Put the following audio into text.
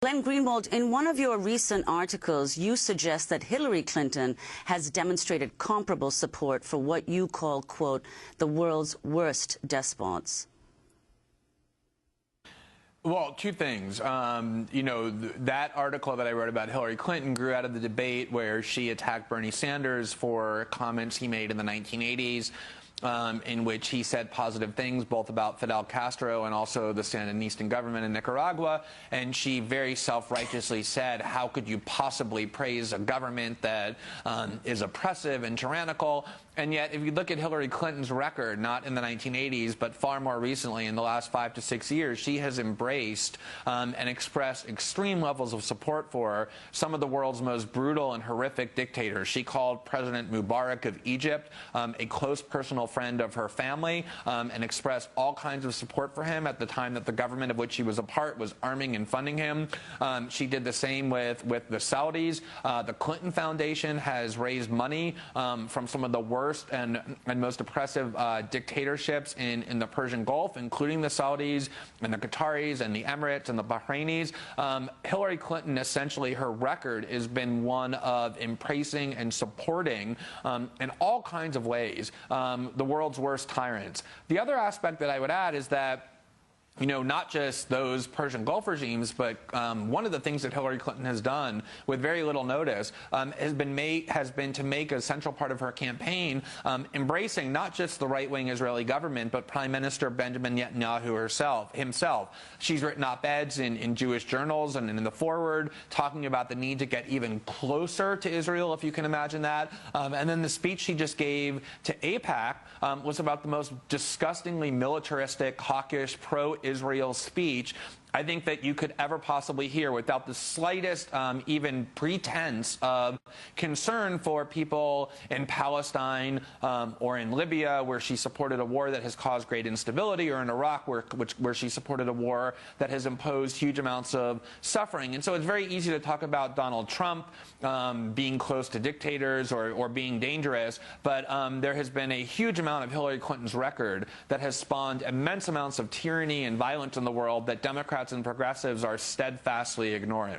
Glenn Greenwald, in one of your recent articles, you suggest that Hillary Clinton has demonstrated comparable support for what you call, quote, the world's worst despots. Well, two things. That article that I wrote about Hillary Clinton grew out of the debate where she attacked Bernie Sanders for comments he made in the 1980s. In which he said positive things both about Fidel Castro and also the Sandinista government in Nicaragua. And she very self-righteously said, how could you possibly praise a government that is oppressive and tyrannical? And yet, if you look at Hillary Clinton's record, not in the 1980s, but far more recently, in the last 5 to 6 years, she has embraced and expressed extreme levels of support for some of the world's most brutal and horrific dictators. She called President Mubarak of Egypt a close personal friend of her family and expressed all kinds of support for him at the time that the government of which she was a part was arming and funding him. She did the same with the Saudis. The Clinton Foundation has raised money from some of the worst and most oppressive dictatorships in the Persian Gulf, including the Saudis and the Qataris and the Emirates and the Bahrainis. Hillary Clinton, essentially, her record has been one of embracing and supporting in all kinds of ways the world's worst tyrants. The other aspect that I would add is that not just those Persian Gulf regimes, but one of the things that Hillary Clinton has done with very little notice has been to make a central part of her campaign embracing not just the right-wing Israeli government, but Prime Minister Benjamin Netanyahu himself. She's written op-eds in Jewish journals and in the Forward talking about the need to get even closer to Israel, if you can imagine that. And then the speech she just gave to AIPAC was about the most disgustingly militaristic, hawkish, pro-Israel speech I think that you could ever possibly hear without the slightest even pretense of concern for people in Palestine or in Libya, where she supported a war that has caused great instability, or in Iraq, where she supported a war that has imposed huge amounts of suffering. And so it's very easy to talk about Donald Trump being close to dictators or being dangerous, but there has been a huge amount of Hillary Clinton's record that has spawned immense amounts of tyranny and violence in the world that Democrats and progressives are steadfastly ignoring.